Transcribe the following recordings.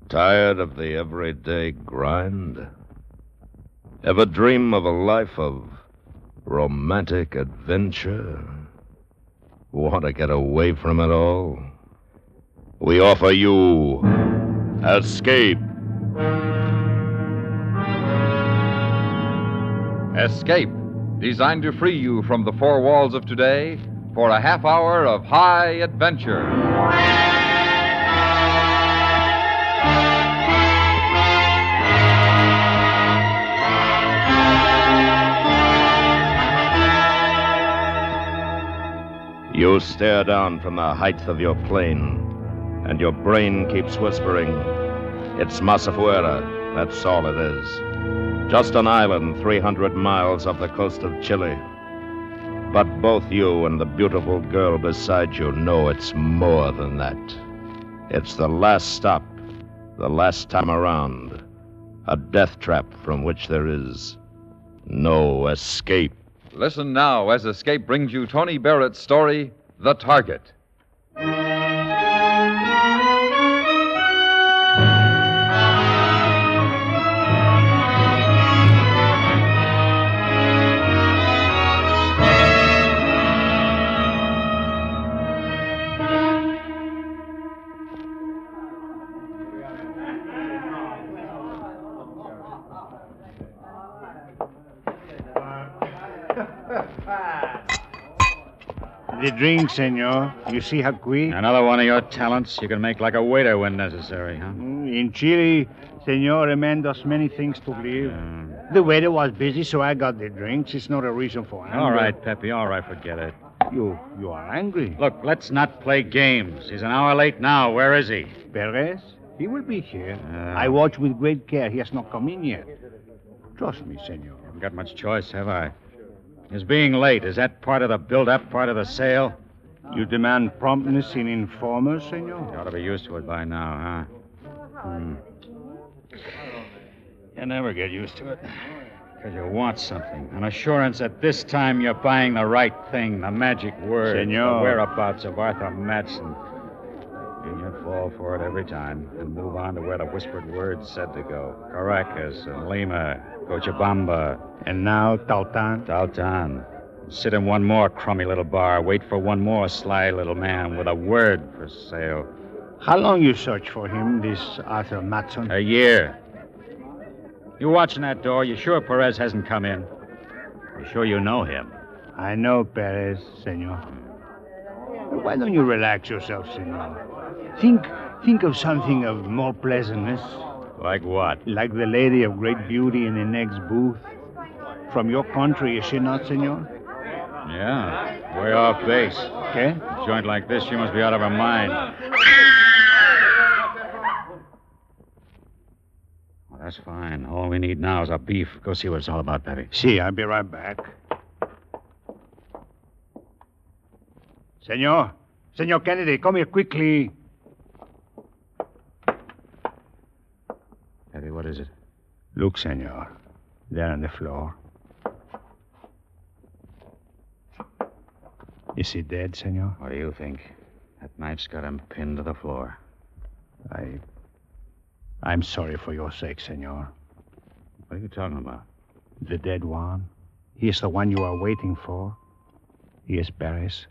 Tired of the everyday grind? Ever dream of a life of romantic adventure? Want to get away from it all? We offer you Escape. Escape, designed to free you from the four walls of today for a half hour of high adventure. You stare down from the height of your plane, and your brain keeps whispering, it's Masafuera, that's all it is. Just an island 300 miles off the coast of Chile. But both you and the beautiful girl beside you know it's more than that. It's the last stop, the last time around. A death trap from which there is no escape. Listen now as Escape brings you Tony Barrett's story, The Target. The drink, senor. You see how quick? Another one of your talents. You can make like a waiter when necessary, huh? In Chile, senor, a man does many things to live. The waiter was busy, so I got the drinks. It's not a reason for anger. All right, Pepe, all right, forget it. You are angry. Look, let's not play games. He's an hour late now. Where is he? Perez? He will be here. I watch with great care. He has not come in yet. Trust me, senor. Haven't got much choice, have I? Is being late, is that part of the build-up, part of the sale? You demand promptness in informers, senor? You ought to be used to it by now, huh? You never get used to it. Because you want something. An assurance that this time you're buying the right thing, the magic word. Senor. The whereabouts of Arthur Matson. And you fall for it every time and move on to where the whispered word's said to go. Caracas and Lima, Cochabamba. And now, Tautan? Tautan. Sit in one more crummy little bar, wait for one more sly little man with a word for sale. How long you search for him, this Arthur Matson? A year. You watching that door? You sure Perez hasn't come in? You sure you know him? I know Perez, senor. Why don't you relax yourself, senor? Think of something of more pleasantness. Like what? Like the lady of great beauty in the next booth. From your country, is she not, senor? Yeah, way off base. Okay? A joint like this, she must be out of her mind. Well, that's fine. All we need now is our beef. Go see what it's all about, Pepe. See, I'll be right back. Senor Kennedy, come here quickly. Pepe, what is it? Look, senor. There on the floor. Is he dead, senor? What do you think? That knife's got him pinned to the floor. I'm sorry for your sake, senor. What are you talking about? The dead one. He is the one you are waiting for. He is Perez.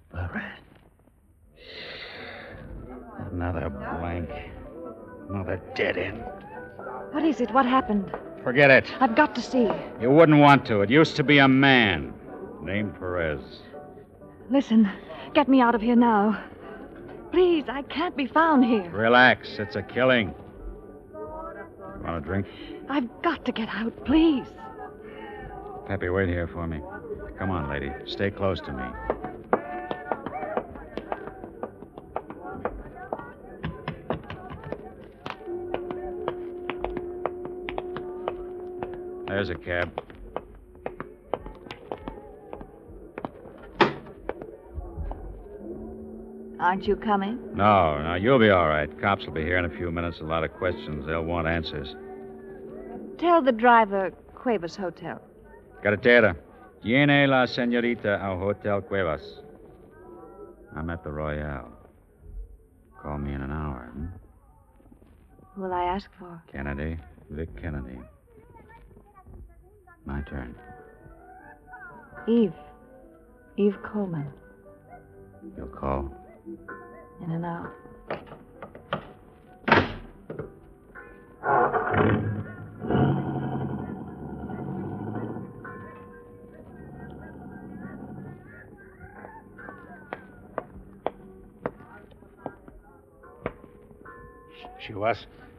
Another blank. Another dead end. What is it? What happened? Forget it. I've got to see. You wouldn't want to. It used to be a man named Perez. Listen, get me out of here now. Please, I can't be found here. Relax. It's a killing. Want a drink? I've got to get out, please. Pepe, wait here for me. Come on, lady. Stay close to me. There's a cab. Aren't you coming? No, you'll be all right. Cops will be here in a few minutes. A lot of questions. They'll want answers. Tell the driver Cuevas Hotel. Carretera. Tiene la señorita al Hotel Cuevas. I'm at the Royale. Call me in an hour. Who will I ask for? Kennedy. Vic Kennedy. My turn. Eve. Eve Coleman. You'll call? In an hour.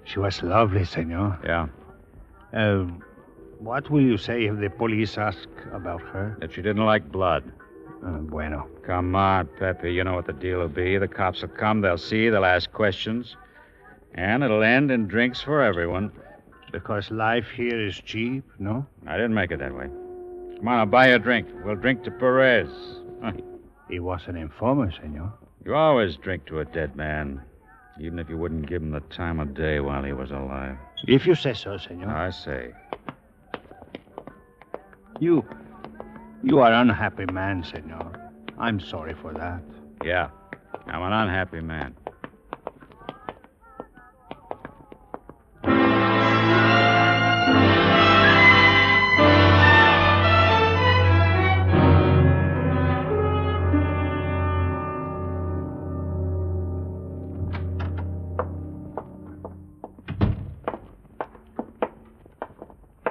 She was lovely, senor. Yeah. What will you say if the police ask about her? That she didn't like blood. Bueno. Come on, Pepe. You know what the deal will be. The cops will come, they'll see, they'll ask questions. And it'll end in drinks for everyone. Because life here is cheap, no? I didn't make it that way. Come on, I'll buy you a drink. We'll drink to Perez. He was an informer, senor. You always drink to a dead man, even if you wouldn't give him the time of day while he was alive. If you say so, senor. I say. You are an unhappy man, senor. I'm sorry for that. Yeah, I'm an unhappy man.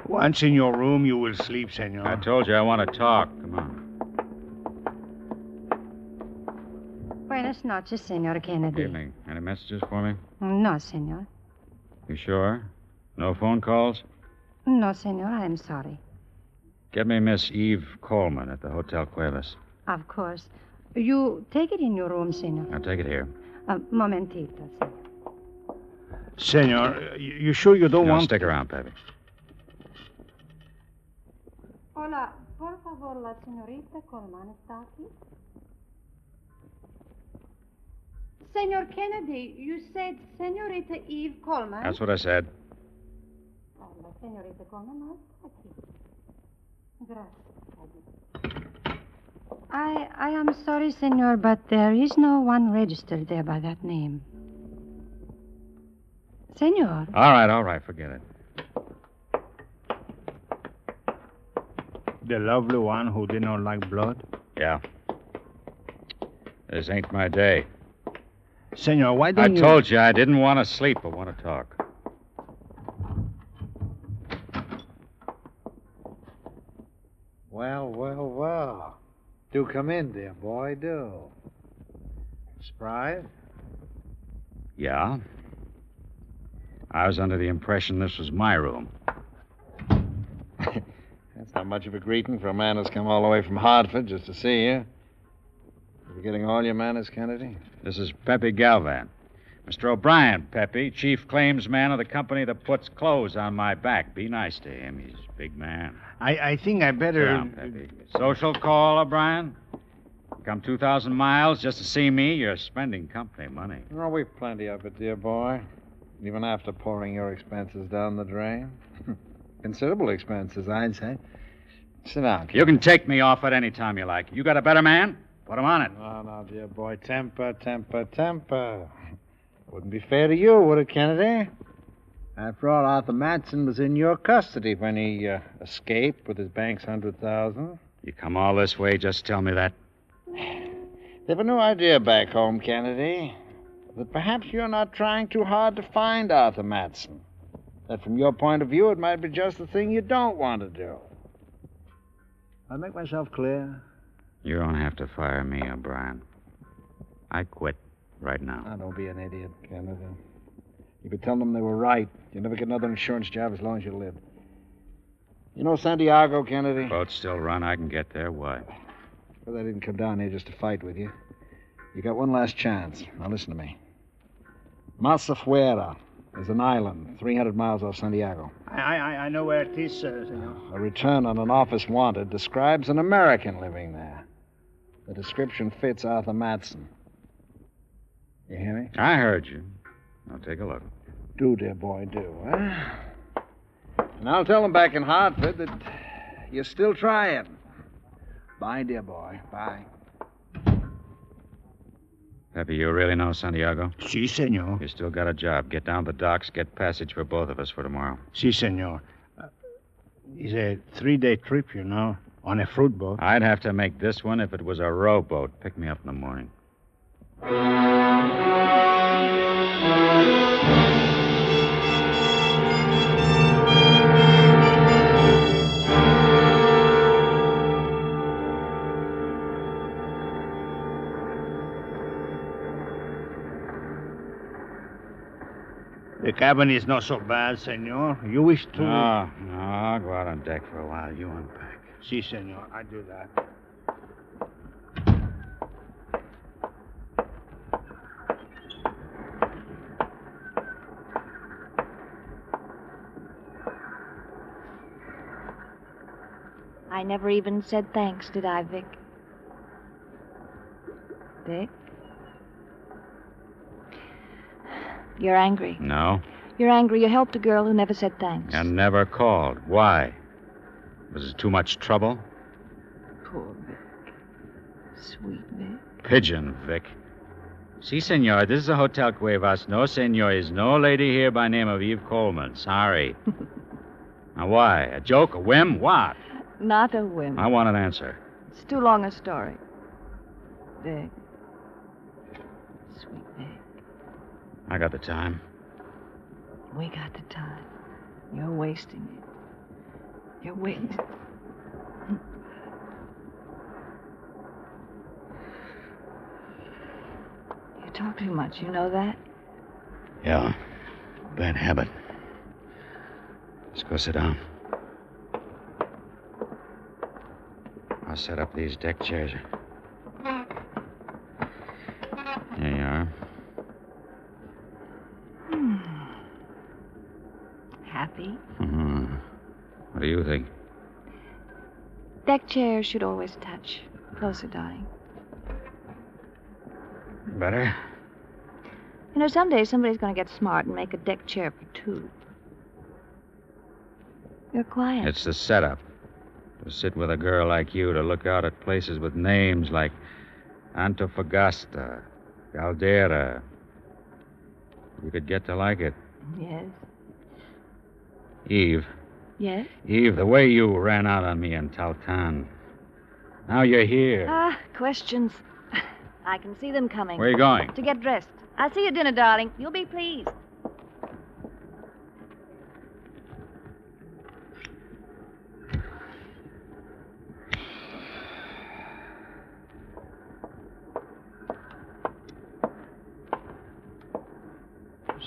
Once in your room, you will sleep, senor. I told you I want to talk. Come on. Buenas noches, Senor Kennedy. Evening. Any messages for me? No, Senor. You sure? No phone calls? No, Senor, I'm sorry. Get me Miss Eve Coleman at the Hotel Cuevas. Of course. You take it in your room, Senor. I'll take it here. Momentito, Senor. Senor, you sure you don't No, want... stick around, Pepe. Hola, por favor, la señorita Coleman está aquí. Senor Kennedy, you said Senorita Eve Coleman. That's what I said. Oh, la señorita Coleman no está aquí. Gracias. I am sorry, Senor, but there is no one registered there by that name. Senor. All right, forget it. The lovely one who did not like blood? Yeah. This ain't my day. Senor, why don't you... I told you I didn't want to sleep. I want to talk. Well. Do come in, dear boy, do. Surprised? Yeah? I was under the impression this was my room. That's not much of a greeting for a man who's come all the way from Hartford just to see you. You getting all your manners, Kennedy? This is Pepe Galvan. Mr. O'Brien, Pepe, chief claims man of the company that puts clothes on my back. Be nice to him. He's a big man. I think I better... Sit down, Pepe. Social call, O'Brien? Come 2,000 miles just to see me? You're spending company money. Oh, we've plenty of it, dear boy. Even after pouring your expenses down the drain. Considerable expenses, I'd say. Sit down. You can take me off at any time you like. You got a better man? Put him on it. No, dear boy. Temper. Wouldn't be fair to you, would it, Kennedy? After all, Arthur Matson was in your custody when he escaped with his bank's $100,000. You come all this way just to tell me that? They've a new idea back home, Kennedy. That perhaps you're not trying too hard to find Arthur Matson. That from your point of view, it might be just the thing you don't want to do. I make myself clear? You don't have to fire me, O'Brien. I quit right now. Now, don't be an idiot, Kennedy. You could tell them they were right. You'll never get another insurance job as long as you live. You know Santiago, Kennedy? Boats still run. I can get there. Why? Well, I didn't come down here just to fight with you. You got one last chance. Now, listen to me. Masafuera is an island 300 miles off Santiago. I know where it is, senor. A return on an office wanted describes an American living there. The description fits Arthur Matson. You hear me? I heard you. I'll take a look. Do, dear boy, do, huh? And I'll tell them back in Hartford that you're still trying. Bye, dear boy. Bye. Pepe, you really know Santiago? Si, senor. You still got a job. Get down to the docks, get passage for both of us for tomorrow. Si, senor. It's a 3-day trip, you know, on a fruit boat. I'd have to make this one if it was a rowboat. Pick me up in the morning. The cabin is not so bad, senor. You wish to... No, I'll go out on deck for a while. You unpack. Si, senor. I do that. I never even said thanks, did I, Vic? Vic? You're angry. No, You're angry you helped a girl who never said thanks. and never called. Why? Was it too much trouble? Poor Vic. Sweet Vic. Pigeon, Vic. Si, senor, this is a Hotel Cuevas. No, senor, is no lady here by name of Eve Coleman. Sorry. Now, why? A joke? A whim? What? Not a whim. I want an answer. It's too long a story. Vic. Sweet Vic. I got the time. We got the time. You're wasting it. You're wasting. You talk too much, you know that? Yeah. Bad habit. Let's go sit down. I'll set up these deck chairs. Here you are. Happy? Mm-hmm. What do you think? Deck chairs should always touch. Closer, darling. Better? You know, someday somebody's going to get smart and make a deck chair for two. You're quiet. It's the setup. To sit with a girl like you, to look out at places with names like Antofagasta, Caldera. You could get to like it. Yes. Eve. Yes? Eve, the way you ran out on me in Taltan. Now you're here. Ah, questions. I can see them coming. Where are you going? To get dressed. I'll see you at dinner, darling. You'll be pleased.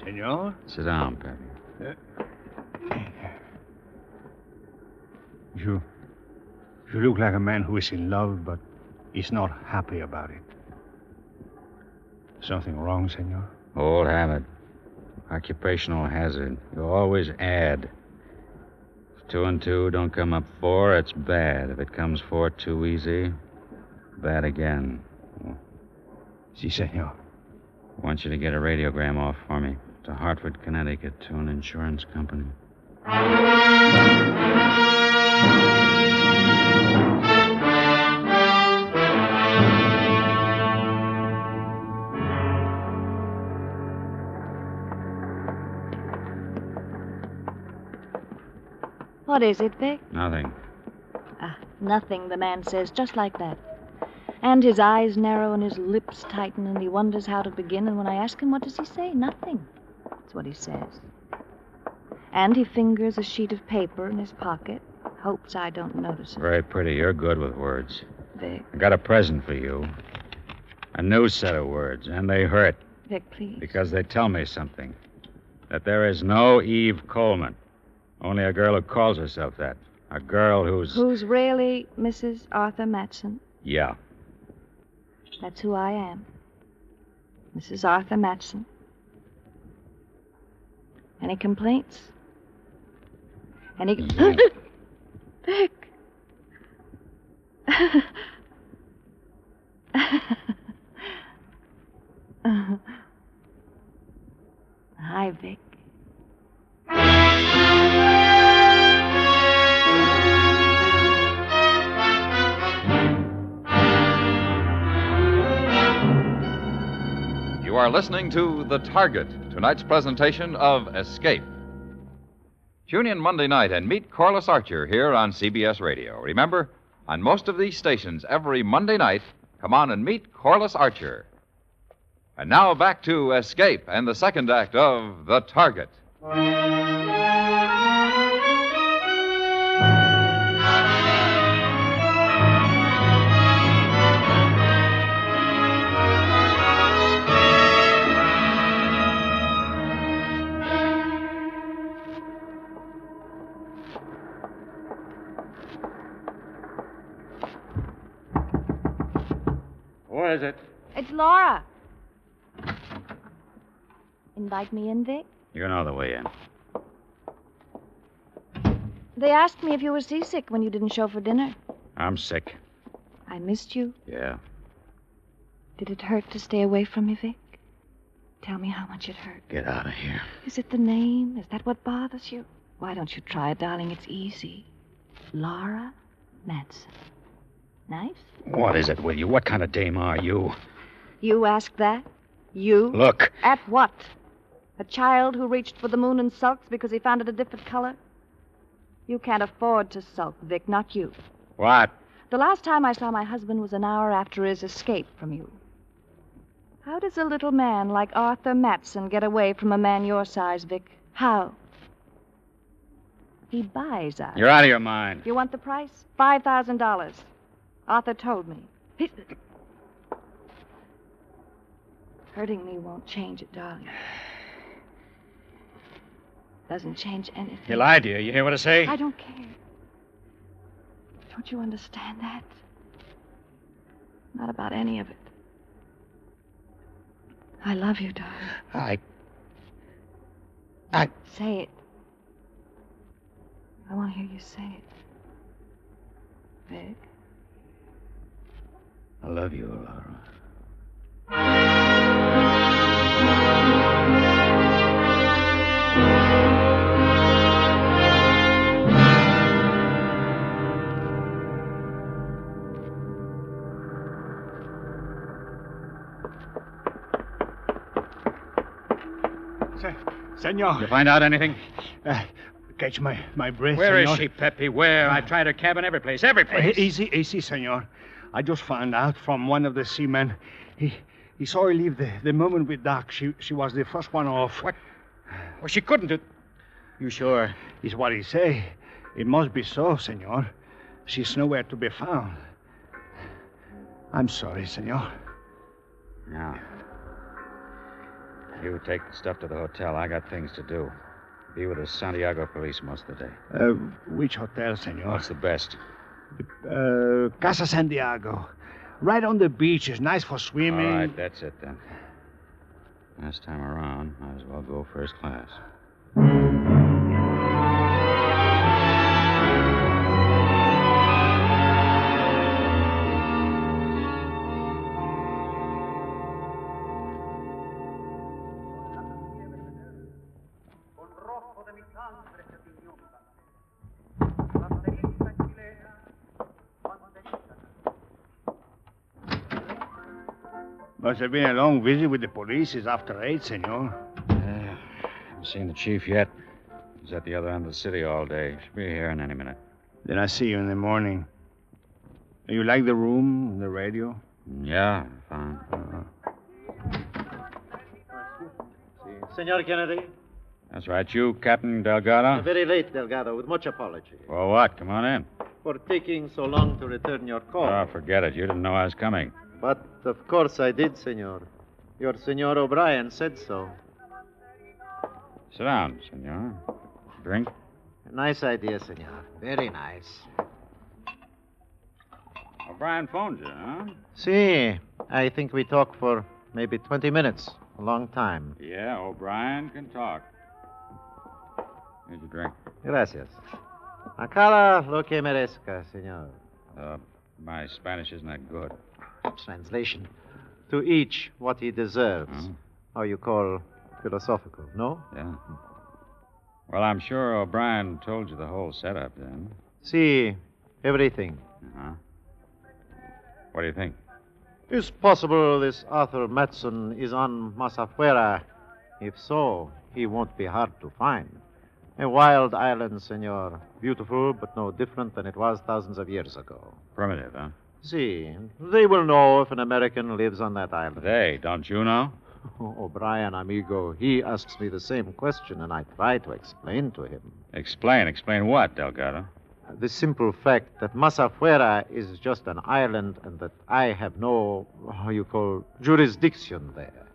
Senor? Sit down, Pepe. You look like a man who is in love, but is not happy about it. Something wrong, senor? Old habit. Occupational hazard. You always add. If 2 and 2 don't come up 4, it's bad. If it comes 4 too easy, bad again. Si, senor. I want you to get a radiogram off for me to Hartford, Connecticut, to an insurance company. What is it, Vic? Nothing. Ah, nothing, the man says, just like that. And his eyes narrow and his lips tighten, and he wonders how to begin. And when I ask him, what does he say? Nothing. That's what he says. And he fingers a sheet of paper in his pocket, hopes I don't notice it. Very pretty. You're good with words. Vic, I got a present for you. A new set of words, and they hurt Vic, please. because they tell me something. That there is no Eve Coleman. Only a girl who calls herself that. A girl who's... Who's really Mrs. Arthur Matson? Yeah. That's who I am. Mrs. Arthur Matson. Any complaints? Any... Vic! Hi, Vic. are listening to The Target, tonight's presentation of Escape. Tune in Monday night and meet Corliss Archer here on CBS Radio. Remember, on most of these stations, every Monday night, come on and meet Corliss Archer. And now back to Escape and the second act of The Target. What is it? It's Laura. Invite me in, Vic? You know the way in. They asked me if you were seasick when you didn't show for dinner. I'm sick. I missed you. Yeah. Did it hurt to stay away from me, Vic? Tell me how much it hurt. Get out of here. Is it the name? Is that what bothers you? Why don't you try it, darling? It's easy. Laura Madsen. Nice? What is it with you? What kind of dame are you? You asked that? You? Look. At what? A child who reached for the moon and sulks because he found it a different color? You can't afford to sulk, Vic, not you. What? The last time I saw my husband was an hour after his escape from you. How does a little man like Arthur Madsen get away from a man your size, Vic? How? He buys us. You're out of your mind. You want the price? $5,000. Arthur told me. Hurting me won't change it, darling. Doesn't change anything. He lied to you. You hear what I say? I don't care. Don't you understand that? Not about any of it. I love you, darling. Say it. I want to hear you say it. Vic? I love you, Laura. Senor. You find out anything? Catch my breath, Where senor. is she, Pepe? Where? I tried her cabin every place. Every place. Easy, senor. I just found out from one of the seamen. He saw her leave the moment we docked. She was the first one off. What? Well, she couldn't do... You sure? Is what he say. It must be so, senor. She's nowhere to be found. I'm sorry, senor. Now, you take the stuff to the hotel. I got things to do. Be with the Santiago police most of the day. Which hotel, senor? What's the best? Casa Santiago. Right on the beach. It's nice for swimming. All right, that's it then. Last time around, might as well go first class. Must have been a long visit with the police. It's after 8, senor. Haven't seen the chief yet. He's at the other end of the city all day. Should be here in any minute. Then I see you in the morning. You like the room, the radio? Yeah, fine. Senor Kennedy? That's right. You, Captain Delgado? Very late, Delgado, with much apology. For what? Come on in. For taking so long to return your call. Oh, forget it. You didn't know I was coming. But, of course, I did, senor. Your Senor O'Brien said so. Sit down, senor. Drink? A nice idea, senor. Very nice. O'Brien phoned you, huh? See, I think we talked for maybe 20 minutes. A long time. Yeah, O'Brien can talk. Here's your drink. Gracias. Acala lo que merezca, senor. My Spanish isn't that good. Translation. To each what he deserves. Uh-huh. How you call philosophical, no? Yeah. Well, I'm sure O'Brien told you the whole setup then. See, everything. Uh-huh. What do you think? Is possible this Arthur Matson is on Masafuera. If so, he won't be hard to find. A wild island, senor. Beautiful, but no different than it was thousands of years ago. Primitive, huh? See, they will know if an American lives on that island. They, don't you know? O'Brien, amigo, he asks me the same question, and I try to explain to him. Explain. Explain what, Delgado? The simple fact that Masafuera is just an island and that I have no, how you call, jurisdiction there.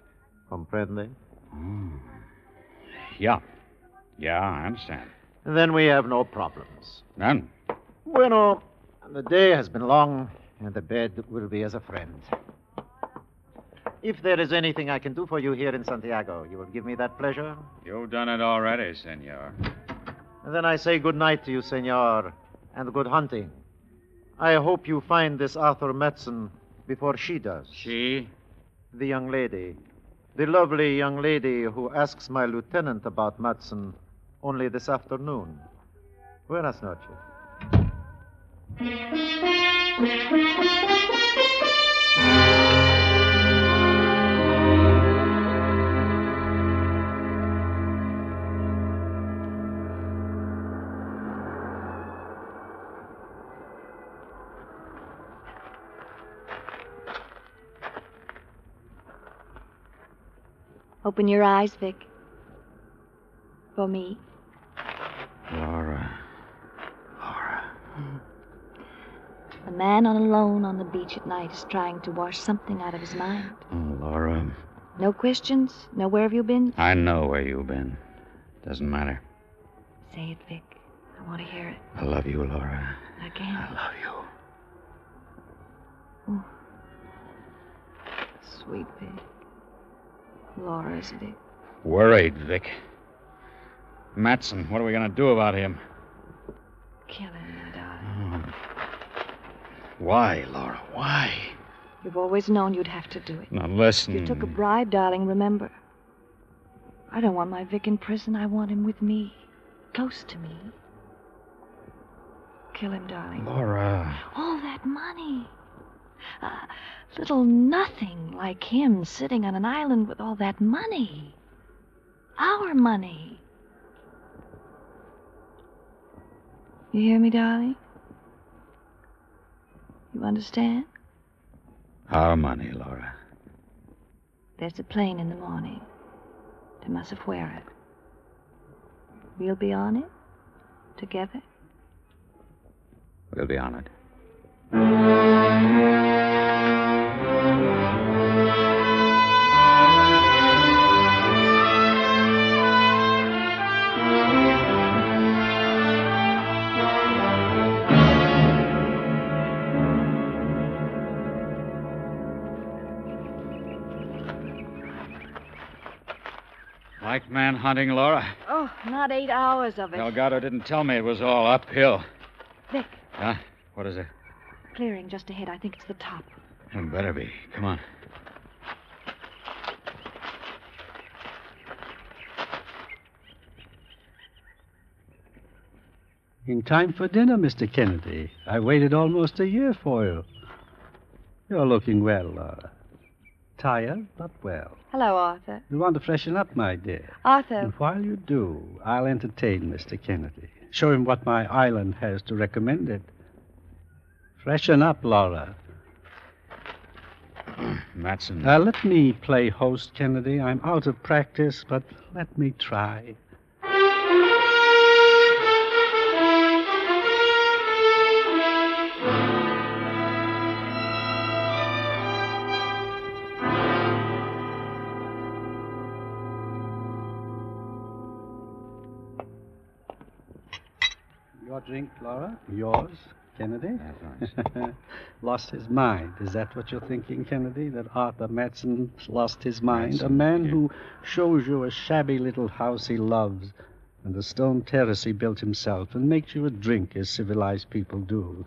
Comprende? Yeah. Yeah, I understand. Then we have no problems. None. Bueno, the day has been long, and the bed will be as a friend. If there is anything I can do for you here in Santiago, you will give me that pleasure? You've done it already, senor. And then I say good night to you, senor, and good hunting. I hope you find this Arthur Matson before she does. She? The young lady. The lovely young lady who asks my lieutenant about Matson only this afternoon. Buenas noches. Open your eyes, Vic. For me. Laura. A man on alone on the beach at night is trying to wash something out of his mind. Oh, Laura. No questions? No where have you been? I know where you've been. Doesn't matter. Say it, Vic. I want to hear it. I love you, Laura. Again. I love you. Oh. Sweet Vic. Laura's Vic. Worried, Vic. Matson, what are we going to do about him? Kill him, my darling. Why, Laura? Why? You've always known you'd have to do it. Now, listen. You took a bribe, darling, remember. I don't want my Vic in prison. I want him with me. Close to me. Kill him, darling. Laura. All that money. Little nothing like him sitting on an island with all that money. Our money. You hear me, darling? You understand? Our money, Laura. There's a plane in the morning to Masafuera. We'll be on it together. We'll be on it. Like manhunting, Laura? Oh, not 8 hours of it. Delgado didn't tell me it was all uphill. Vic. Huh? What is it? Clearing just ahead. I think it's the top. It better be. Come on. In time for dinner, Mr. Kennedy. I waited almost a year for you. You're looking well, Laura. Tired, but well. Hello, Arthur. You want to freshen up, my dear. Arthur. And while you do, I'll entertain Mr. Kennedy. Show him what my island has to recommend it. Freshen up, Laura. Matson. Let me play host, Kennedy. I'm out of practice, but let me try. Your drink, Laura? Yours, Kennedy? Lost his mind. Is that what you're thinking, Kennedy? That Arthur Matson lost his mind? Matson, A man yeah. who shows you a shabby little house he loves and a stone terrace he built himself and makes you a drink as civilized people do.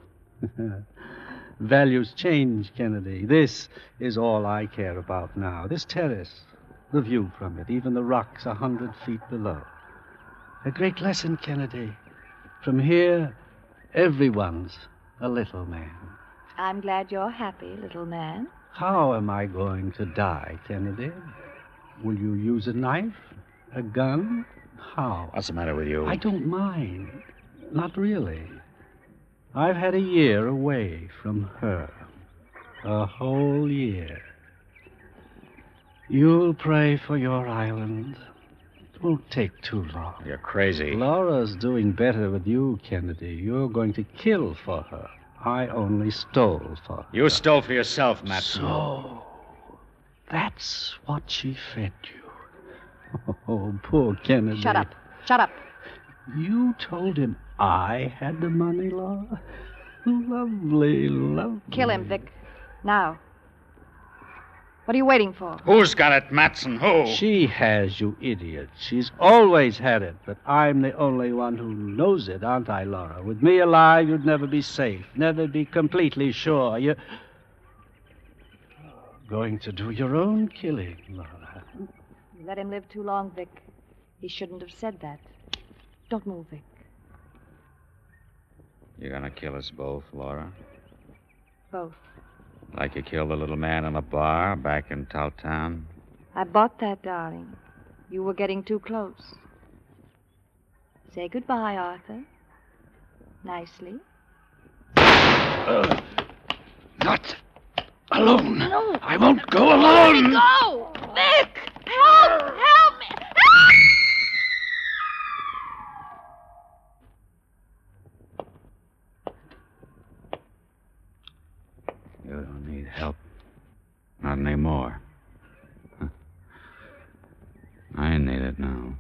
Values change, Kennedy. This is all I care about now. This terrace, the view from it, even the rocks 100 feet below. A great lesson, Kennedy. From here, everyone's a little man. I'm glad you're happy, little man. How am I going to die, Kennedy? Will you use a knife? A gun? How? What's the matter with you? I don't mind. Not really. I've had a year away from her. A whole year. You'll pray for your island. It won't take too long. You're crazy. Laura's doing better with you, Kennedy. You're going to kill for her. I only stole for her. You stole for yourself, Matson. So, that's what she fed you. Oh, poor Kennedy. Shut up. Shut up. You told him I had the money, Laura? Lovely, lovely. Kill him, Vic. Now. What are you waiting for? Who's got it, Matson? Who? She has, you idiot. She's always had it, but I'm the only one who knows it, aren't I, Laura? With me alive, you'd never be safe, never be completely sure. You're going to do your own killing, Laura. You let him live too long, Vic. He shouldn't have said that. Don't move, Vic. You're gonna kill us both, Laura? Both. Like you killed the little man in the bar back in Towtown? I bought that, darling. You were getting too close. Say goodbye, Arthur. Nicely. Not alone. No. I won't go alone. Let me go! Vic! Help! Help me! Help! You don't need help. Not anymore. Huh. I need it now.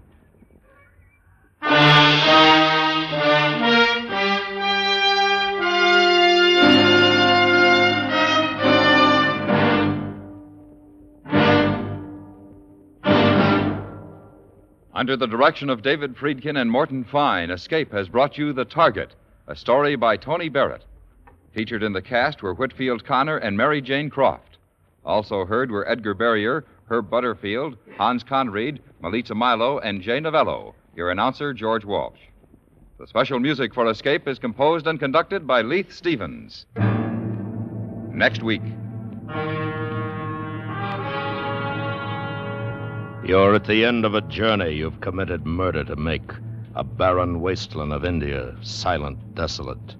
Under the direction of David Friedkin and Morton Fine, Escape has brought you The Target, a story by Tony Barrett. Featured in the cast were Whitfield Connor and Mary Jane Croft. Also heard were Edgar Barrier, Herb Butterfield, Hans Conried, Melissa Milo, and Jay Novello. Your announcer, George Walsh. The special music for Escape is composed and conducted by Leith Stevens. Next week. You're at the end of a journey. You've committed murder to make a barren wasteland of India, silent, desolate,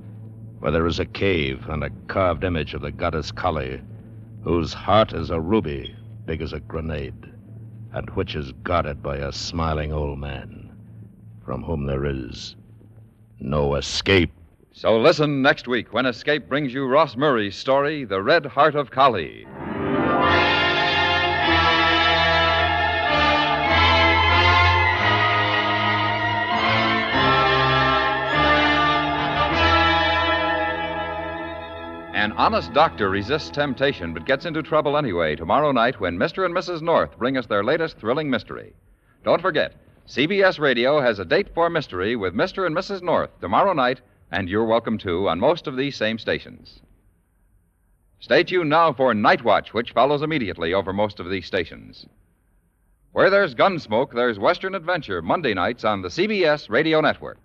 where there is a cave and a carved image of the goddess Kali, whose heart is a ruby big as a grenade, and which is guarded by a smiling old man, from whom there is no escape. So listen next week when Escape brings you Ross Murray's story, The Red Heart of Kali. An honest doctor resists temptation but gets into trouble anyway tomorrow night when Mr. and Mrs. North bring us their latest thrilling mystery. Don't forget, CBS Radio has a date for mystery with Mr. and Mrs. North tomorrow night, and you're welcome too on most of these same stations. Stay tuned now for Night Watch, which follows immediately over most of these stations. Where there's Gunsmoke, there's Western Adventure, Monday nights on the CBS Radio Network.